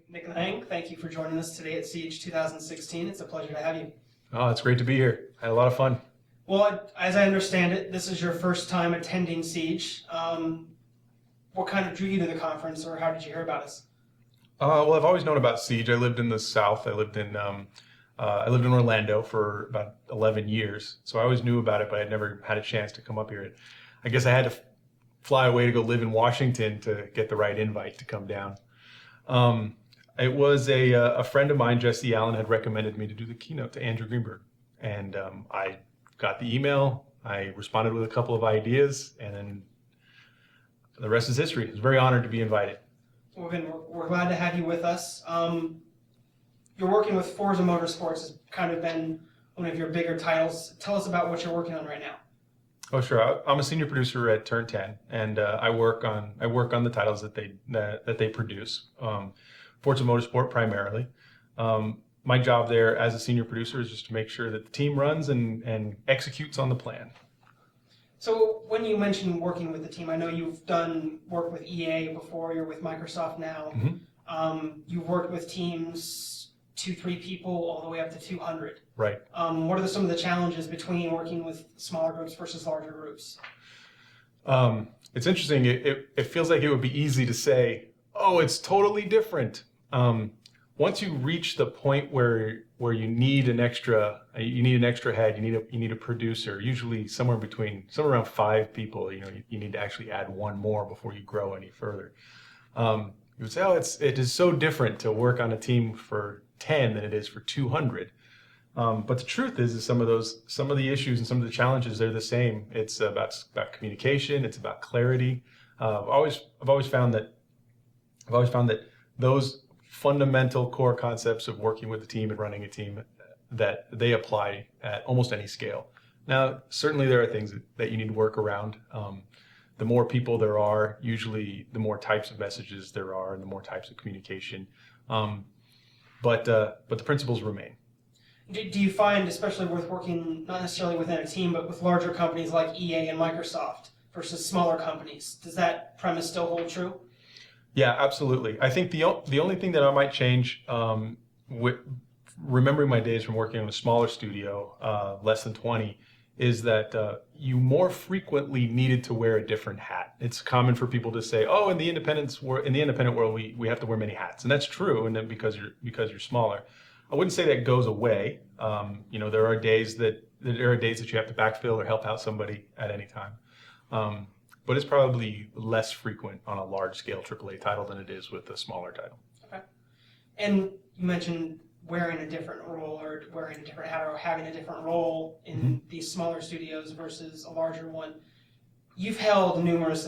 Nick Laing. Thank you for joining us today at Siege 2016. It's a pleasure to have you. Oh, it's great to be here. I had a lot of fun. Well, as I understand it, this is your first time attending Siege. What kind of drew you to the conference, or how did you hear about us? Well, I've always known about Siege. I lived in the South. I lived in Orlando for about 11 years, so I always knew about it, but I'd never had a chance to come up here. I guess I had to fly away to go live in Washington to get the right invite to come down. It was a friend of mine, Jesse Allen, had recommended me to do the keynote to Andrew Greenberg, and I got the email. I responded with a couple of ideas, and then the rest is history. I was very honored to be invited. We're glad to have you with us. You're working with Forza Motorsports has kind of been one of your bigger titles. Tell us about what you're working on right now. Oh, sure. I'm a senior producer at Turn 10, and I work on the titles that they produce. Forza Motorsport primarily. My job there as a senior producer is just to make sure that the team runs and executes on the plan. So when you mentioned working with the team, I know you've done work with EA before. You're with Microsoft now. Mm-hmm. You've worked with teams 2-3 people all the way up to 200. Right. What are some of the challenges between working with smaller groups versus larger groups? It's interesting. It feels like it would be easy to say, oh, it's totally different. Once you reach the point where you need an extra head, you need a producer, usually somewhere around 5 people. You need to actually add one more before you grow any further. You would say, oh, it is so different to work on a team for 10 than it is for 200. But the truth is some of the issues and some of the challenges, they're the same. It's about communication. It's about clarity. I've always found that those fundamental core concepts of working with a team and running a team, that they apply at almost any scale. Now, certainly there are things that you need to work around. The more people there are, usually the more types of messages there are and the more types of communication. But the principles remain. Do you find, especially with working not necessarily within a team, but with larger companies like EA and Microsoft versus smaller companies, does that premise still hold true? Yeah, absolutely. I think the only thing that I might change, with remembering my days from working in a smaller studio, less than 20, is that you more frequently needed to wear a different hat. It's common for people to say, "Oh, in the independent world, we have to wear many hats," and that's true. And then because you're smaller, I wouldn't say that goes away. There are days that you have to backfill or help out somebody at any time. But it's probably less frequent on a large-scale AAA title than it is with a smaller title. Okay. And you mentioned wearing a different role or wearing a different hat or having a different role in these smaller studios versus a larger one. You've held numerous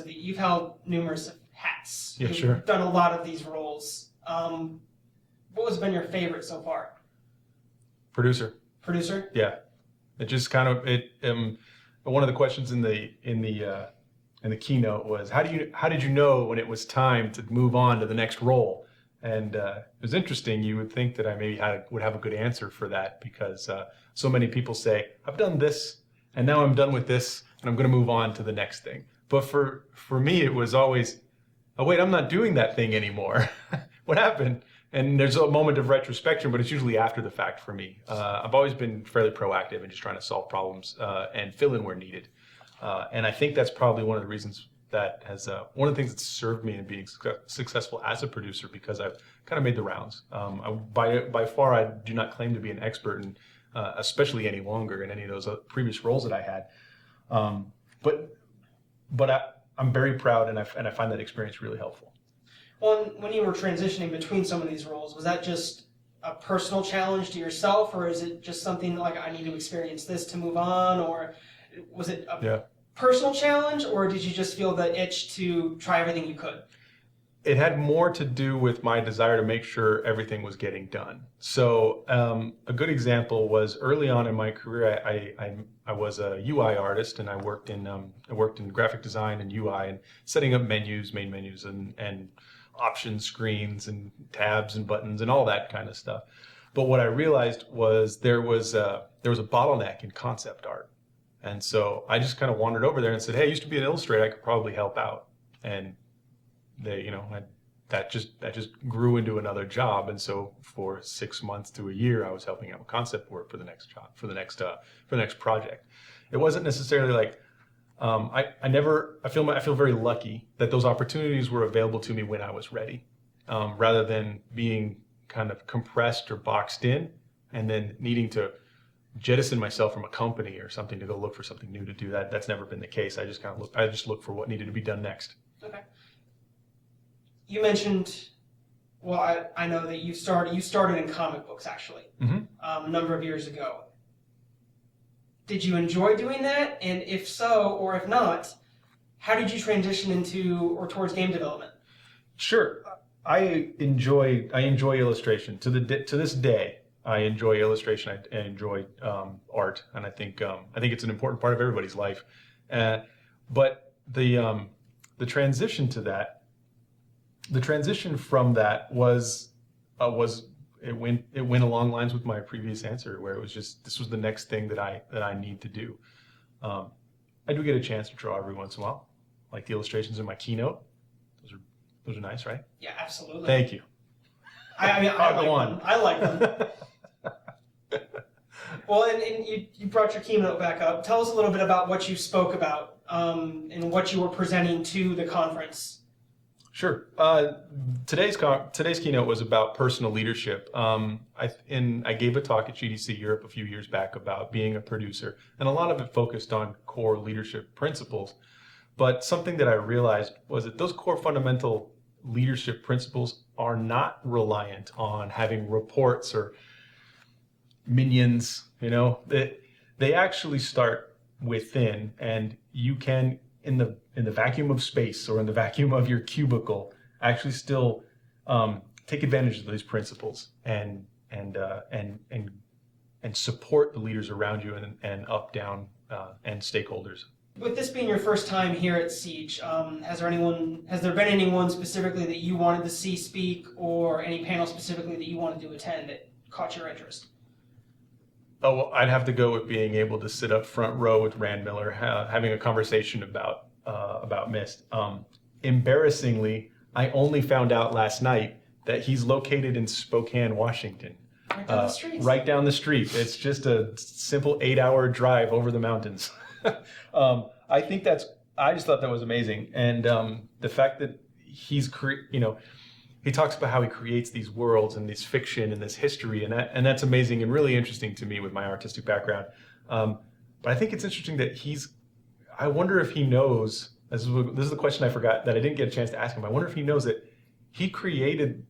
hats. Yeah, You've sure. done a lot of these roles. What has been your favorite so far? Producer. Producer? Yeah. It just kind of one of the questions in the keynote was, how did you know when it was time to move on to the next role? And it was interesting. You would think that I maybe would have a good answer for that, because so many people say, I've done this and now I'm done with this and I'm going to move on to the next thing. But for me, it was always, oh wait, I'm not doing that thing anymore. What happened? And there's a moment of retrospection, but it's usually after the fact for me. I've always been fairly proactive in just trying to solve problems and fill in where needed. And I think that's probably one of the reasons that has one of the things that's served me in being successful as a producer, because I've kind of made the rounds. By far, I do not claim to be an expert, and especially any longer in any of those previous roles that I had. But I'm very proud, and I find that experience really helpful. Well, when you were transitioning between some of these roles, was that just a personal challenge to yourself, or is it just something like, I need to experience this to move on, or was it a personal challenge, or did you just feel the itch to try everything you could? It had more to do with my desire to make sure everything was getting done. So a good example was early on in my career, I was a UI artist, and I worked in graphic design and UI and setting up menus, main menus, and option screens and tabs and buttons and all that kind of stuff. But what I realized was there was a bottleneck in concept art. And so I just kind of wandered over there and said, hey, I used to be an illustrator, I could probably help out. And they, that just grew into another job. And so for 6 months to a year, I was helping out with concept work for the next job, for the next project. It wasn't necessarily like, I feel very lucky that those opportunities were available to me when I was ready, rather than being kind of compressed or boxed in and then needing to jettison myself from a company or something to go look for something new to do. That's never been the case. I just look for what needed to be done next. Okay. You mentioned, well, I know that you started in comic books actually, a number of years ago. Did you enjoy doing that? And if so, or if not, how did you transition into or towards game development? Sure. I enjoy illustration to this day. I enjoy illustration. I enjoy art, and I think it's an important part of everybody's life. But the transition to that, the transition from that was it went along lines with my previous answer, where it was just, this was the next thing that I need to do. I do get a chance to draw every once in a while, like the illustrations in my Keynote. Those are nice, right? Yeah, absolutely. Thank you. I like them. Well, and you brought your Keynote back up. Tell us a little bit about what you spoke about and what you were presenting to the conference. Sure. Today's Keynote was about personal leadership. I gave a talk at GDC Europe a few years back about being a producer, and a lot of it focused on core leadership principles. But something that I realized was that those core fundamental leadership principles are not reliant on having reports or minions. They actually start within, and you can, in the vacuum of space or in the vacuum of your cubicle, actually still take advantage of these principles and support the leaders around you and up, down, and stakeholders. With this being your first time here at Siege, has there been anyone specifically that you wanted to see speak, or any panel specifically that you wanted to attend that caught your interest? Oh, well, I'd have to go with being able to sit up front row with Rand Miller, having a conversation about Myst. Embarrassingly, I only found out last night that he's located in Spokane, Washington. Right down the street. Right down the street. It's just a simple 8-hour drive over the mountains. I just thought that was amazing. And the fact that he talks about how he creates these worlds and this fiction and this history, and that's amazing and really interesting to me with my artistic background. But I think it's interesting that I wonder if he knows, this is the question I forgot that I didn't get a chance to ask him. I wonder if he knows that he created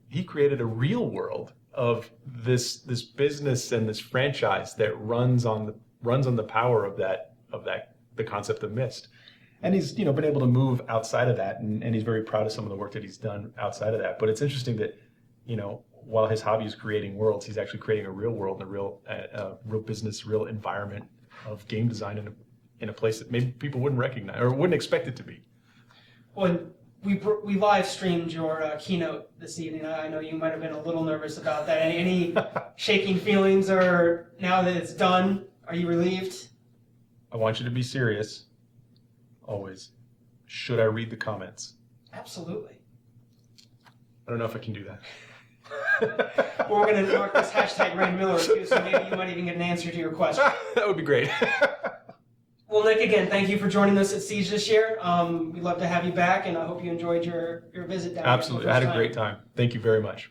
a real world of this business and this franchise that runs on the power of the concept of Myst. And he's been able to move outside of that, and he's very proud of some of the work that he's done outside of that. But it's interesting that while his hobby is creating worlds, he's actually creating a real world and a real business, real environment of game design in a place that maybe people wouldn't recognize or wouldn't expect it to be. Well, we live streamed your Keynote this evening. I know you might have been a little nervous about that. Any shaking feelings, or now that it's done, are you relieved? I want you to be serious. Always. Should I read the comments? Absolutely. I don't know if I can do that. Well, we're going to mark this hashtag Rand Miller too, so maybe you might even get an answer to your question. That would be great. Well, Nick, again, thank you for joining us at Siege this year. We'd love to have you back, and I hope you enjoyed your visit down here. Absolutely. I had a great time. Thank you very much.